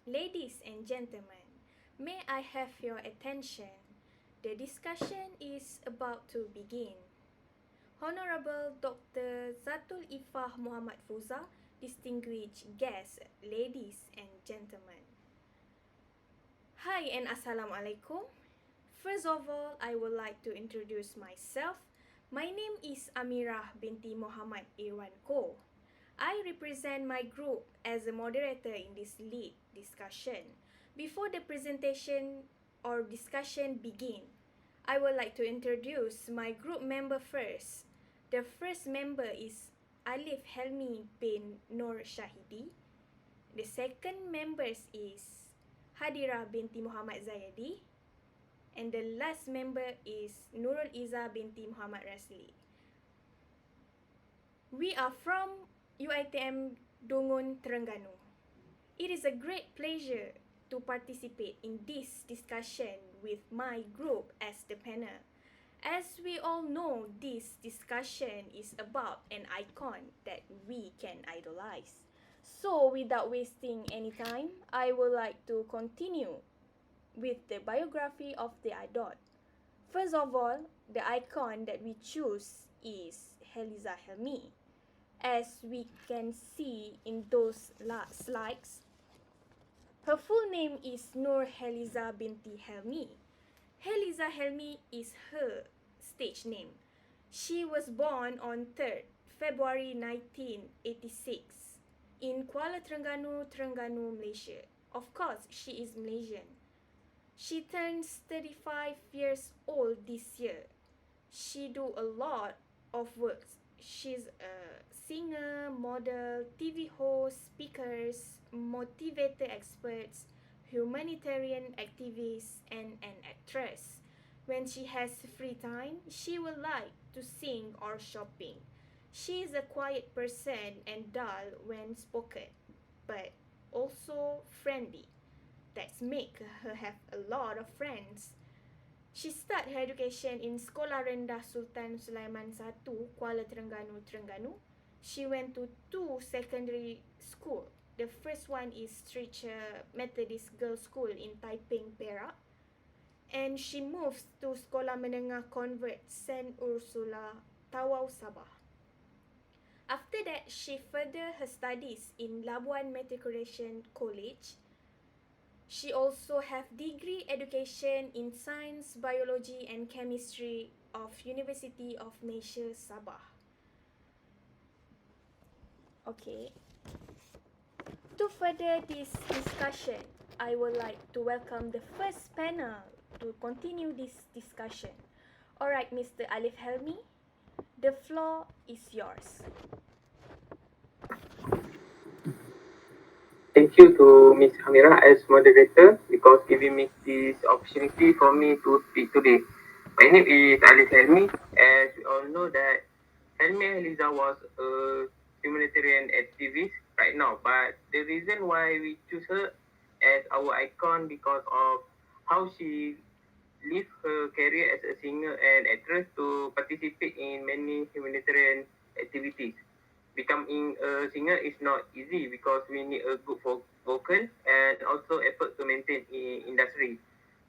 Ladies and gentlemen, may I have your attention? The discussion is about to begin. Honorable Dr. Zatul Ifah Muhammad Fuza, distinguished guests, ladies and gentlemen. Hi and Assalamualaikum. First of all, I would like to introduce myself. My name is Amirah binti Muhammad IRWAN Ko. I represent my group as a moderator in this lead discussion. Before the presentation or discussion begin, I would like to introduce my group member first. The first member is ALIF HELMI bin NORSHAHIDI. The second members is HADIRAH binti Muhammad ZAYADI. And the last member is NURUL binti Muhammad RSELI. We are from UiTM Dungun, Terengganu. It is a great pleasure to participate in this discussion with my group as the panel. As we all know, this discussion is about an icon that we can idolize. So without wasting any time, I would like to continue with the biography of the idol. First of all, the icon that we choose is HELMI. As we can see in those slides, her full name is Nur Heliza binti Helmi. Heliza Helmi is her stage name. She was born on 3rd February 1986 in Kuala Terengganu, Terengganu, Malaysia. Of course, she is Malaysian. She turns 35 years old this year. She do a lot of work. She's a singer, model, TV host, speakers, motivator experts, humanitarian activist, and an actress. When she has free time, she will like to sing or shopping. She is a quiet person and dull when spoken, but also friendly. That make her have a lot of friends. She started her education in Sekolah Rendah Sultan Sulaiman I, Kuala Terengganu, Terengganu. She went to 2 secondary school. The first one is Streacher Methodist Girls' School in Taiping, Perak. And she moves to Sekolah Menengah Convert Saint Ursula, Tawau, Sabah. After that, she furthered her studies in Labuan Matriculation College. She also have degree education in science, biology and chemistry of University of Malaysia, Sabah. Okay. To further this discussion, I would like to welcome the first panel to continue this discussion. Alright, Mr. Alif Helmi, the floor is yours. Thank you to Ms. Amirah as moderator because giving me this opportunity for me to speak today. My name is Ali Helmi. As we all know that Helmi Eliza was a humanitarian activist right now, but the reason why we choose her as our icon because of how she lived her career as a singer and actress to participate in many humanitarian activities. Becoming a singer is not easy because we need a good vocal and also effort to maintain in industry.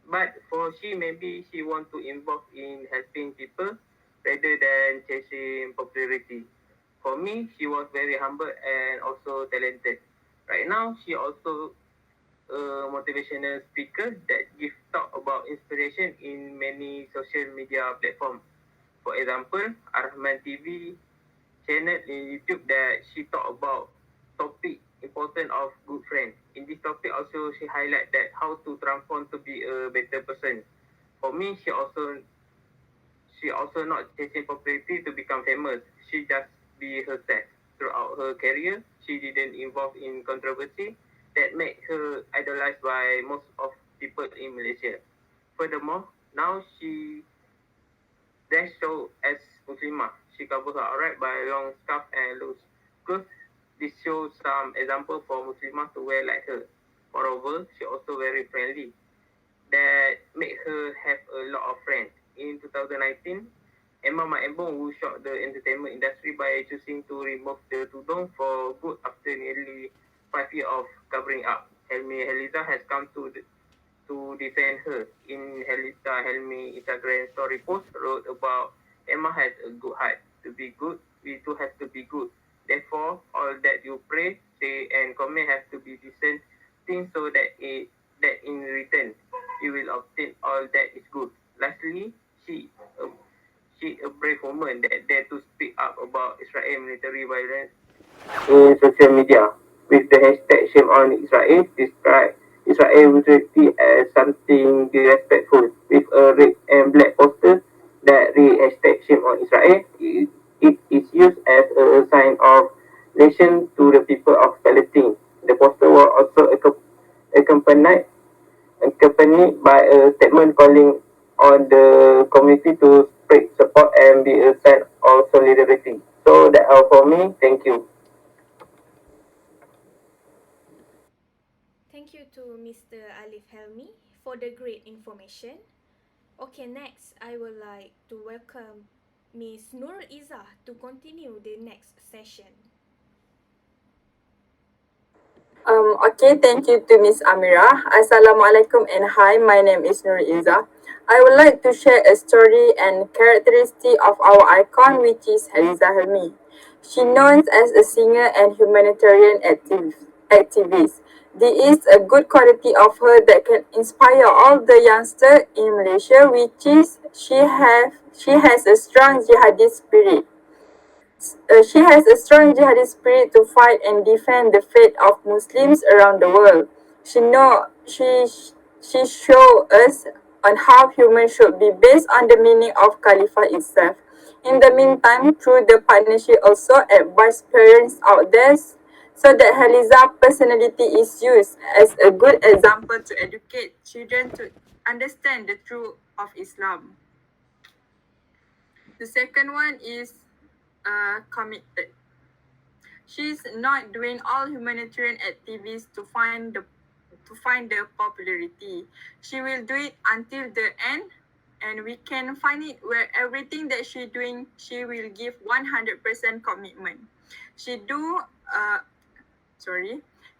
But for she, maybe she want to involve in helping people rather than chasing popularity. For me, she was very humble and also talented. Right now, she also a motivational speaker that give talk about inspiration in many social media platforms. For example, Arahman TV channel in YouTube that she talk about topic important of good friend. In this topic also she highlight that how to transform to be a better person. For me, she also not chasing popularity to become famous. She just be herself. Throughout her career, she didn't involve in controversy that made her idolized by most of people in Malaysia. Furthermore, now she dress show as Muslimah. She covers her alright by long scarf and loose clothes. This shows some example for Muslimah to wear like her. Moreover, she also very friendly. That make her have a lot of friends. In 2019, Emma Maembong, who shocked the entertainment industry by choosing to remove the tudung for good after nearly 5 years of covering up. Heliza has come to defend her. In HELMI Instagram story post wrote about Emma has a good heart. To be good, we too have to be good. Therefore, all that you pray, say, and comment have to be decent things so that in return you will obtain all that is good. Lastly, she a brave woman that dare to speak up about Israel military violence in social media. With the hashtag shame on Israel, describe Israel brutality as something disrespectful. With a red and black poster that read hashtag shame on Israel, it is used as a sign of nation to the people of Palestine. The poster was also accompanied accompanied by a statement calling on the community to spread support and be a sign of solidarity. So that's all for me. Thank you. Thank you to Mr. Alif Helmi for the great information. Okay, next I would like to welcome Ms. Nurul Izzah to continue the next session. Okay, thank you to Miss Amirah. Assalamualaikum and hi, my name is Nur Izzah. I would like to share a story and characteristic of our icon, which is Haliza Helmi. She known as a singer and humanitarian activist. There is a good quality of her that can inspire all the youngsters in Malaysia, which is she has a strong jihadi spirit. She has a strong jihadi spirit to fight and defend the faith of Muslims around the world. She show us on how humans should be based on the meaning of Caliphate itself. In the meantime, through the partnership also advise parents out there so that Haliza's personality is used as a good example to educate children to understand the truth of Islam. The second one is committed. She's not doing all humanitarian activities to find the popularity. She will do it until the end, and we can find it where everything that she doing, she will give 100% commitment. She do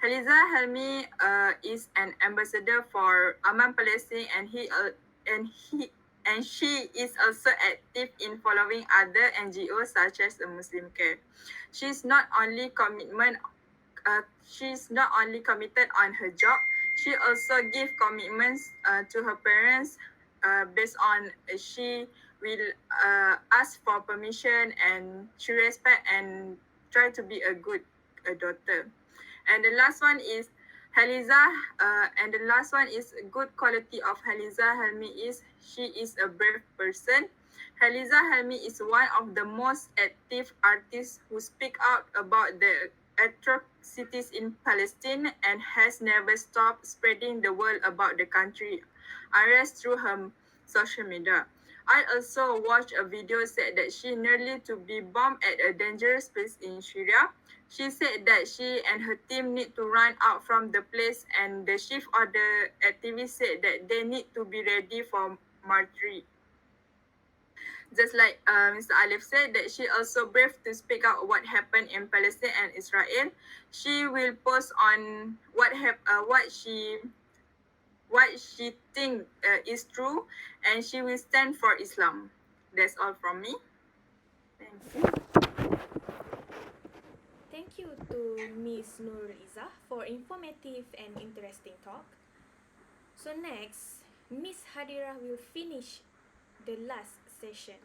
Haliza Helmi is an ambassador for Aman Palestine, and she is also active in following other NGOs such as the Muslim Care. She's not only committed on her job. She also give commitments to her parents based on she will ask for permission, and she respect and try to be a good daughter. And the last one is good quality of Haliza Helmi is she is a brave person. Haliza Helmi is one of the most active artists who speak out about the atrocities in Palestine and has never stopped spreading the word about the country unrest through her social media. I also watched a video said that she nearly to be bombed at a dangerous place in Syria. She said that she and her team need to run out from the place, and the chief of the activists said that they need to be ready for martyrdom. Just like Mr. Alif said, that she also brave to speak out what happened in Palestine and Israel. She will post on what she think is true, and she will stand for Islam. That's all from me. Thank you. Thank you to Ms. Nurul Izzah for informative and interesting talk. So next, Ms. Hadirah will finish the last session.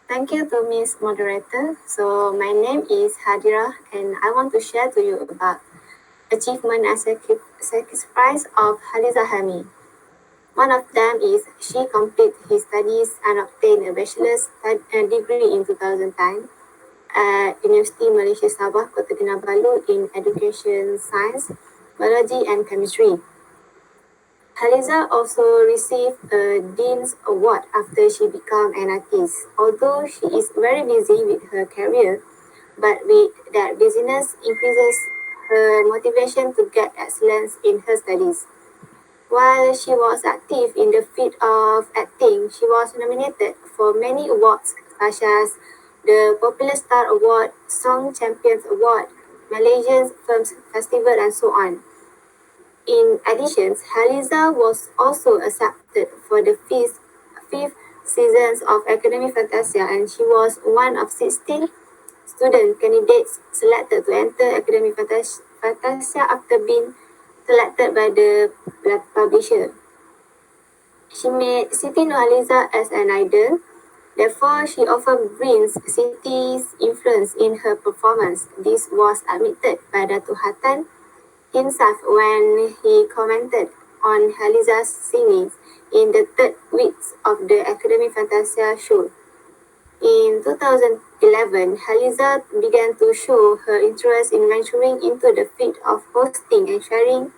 Thank you to Ms. Moderator. So my name is Hadirah, and I want to share to you about achievement and sacrifice of Haliza Helmi. One of them is she completed his studies and obtained a bachelor's degree in 2010 at University Malaysia Sabah, Kota Kinabalu in Education Science, Biology and Chemistry. Haliza also received a Dean's Award after she became an artist. Although she is very busy with her career, but with that busyness increases her motivation to get excellence in her studies. While she was active in the field of acting, she was nominated for many awards such as the Popular Star Award, Song Champions Award, Malaysian Film Festival, and so on. In addition, Haliza was also accepted for the fifth seasons of Academy Fantasia, and she was one of 16 student candidates selected to enter Academy Fantasia after being selected by the publisher. She made Siti Nurhaliza as an idol. Therefore, she often brings Siti's influence in her performance. This was admitted by Datuk Hatan himself when he commented on Haliza's singing in the third weeks of the Academy Fantasia show. In 2011, Haliza began to show her interest in venturing into the field of hosting and sharing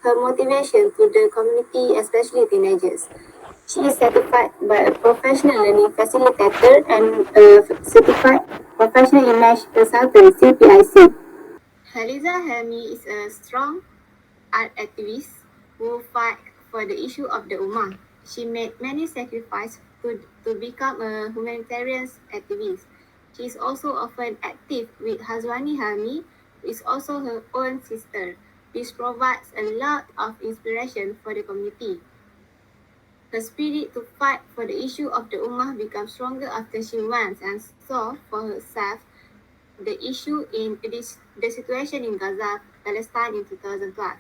her motivation to the community, especially teenagers. She is certified by a professional learning facilitator and a certified professional image consultant, CPIC. Haliza Helmi is a strong art activist who fight for the issue of the Ummah. She made many sacrifices to become a humanitarian activist. She is also often active with Hazwani Helmi, who is also her own sister, which provides a lot of inspiration for the community. Her spirit to fight for the issue of the Ummah becomes stronger after she went and saw for herself the issue in the situation in Gaza, Palestine in 2012.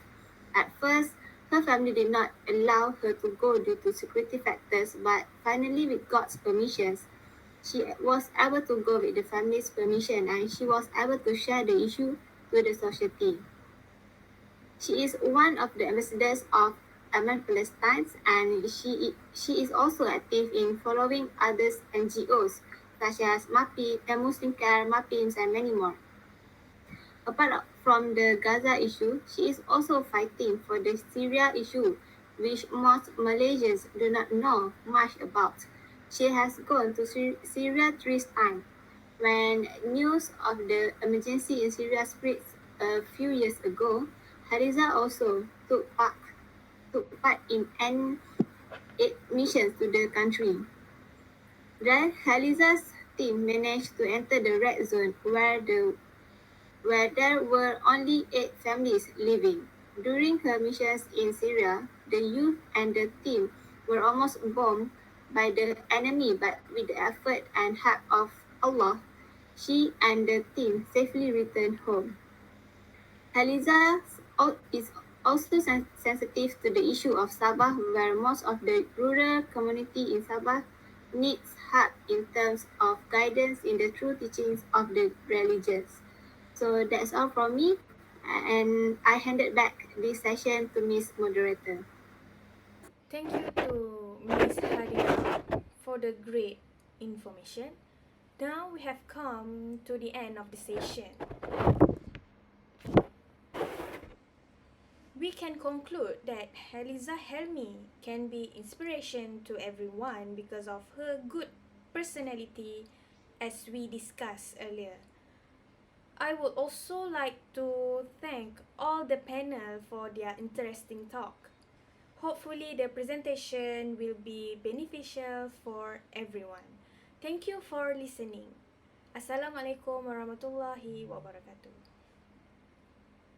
At first, her family did not allow her to go due to security factors, but finally with God's permissions, she was able to go with the family's permission, and she was able to share the issue to the society. She is one of the ambassadors of Aman Palestine, and she is also active in following other NGOs such as MAPI, Muslim Care, MAPIMS, and many more. Apart from the Gaza issue, she is also fighting for the Syria issue, which most Malaysians do not know much about. She has gone to Syria 3 times. When news of the emergency in Syria spread a few years ago, Haliza also took part in an aid missions to the country. Then Haliza's team managed to enter the red zone where there were only 8 families living. During her missions in Syria, the youth and the team were almost bombed by the enemy, but with the effort and help of Allah, she and the team safely returned home. Haliza is also sensitive to the issue of Sabah, where most of the rural community in Sabah needs help in terms of guidance in the true teachings of the religions. So that's all from me, and I handed back this session to Miss Moderator. Thank you to Ms. Hadirah for the great information. Now we have come to the end of the session. We can conclude that Haliza Helmi can be inspiration to everyone because of her good personality, as we discussed earlier. I would also like to thank all the panel for their interesting talk. Hopefully the presentation will be beneficial for everyone. Thank you for listening. Assalamualaikum warahmatullahi wabarakatuh.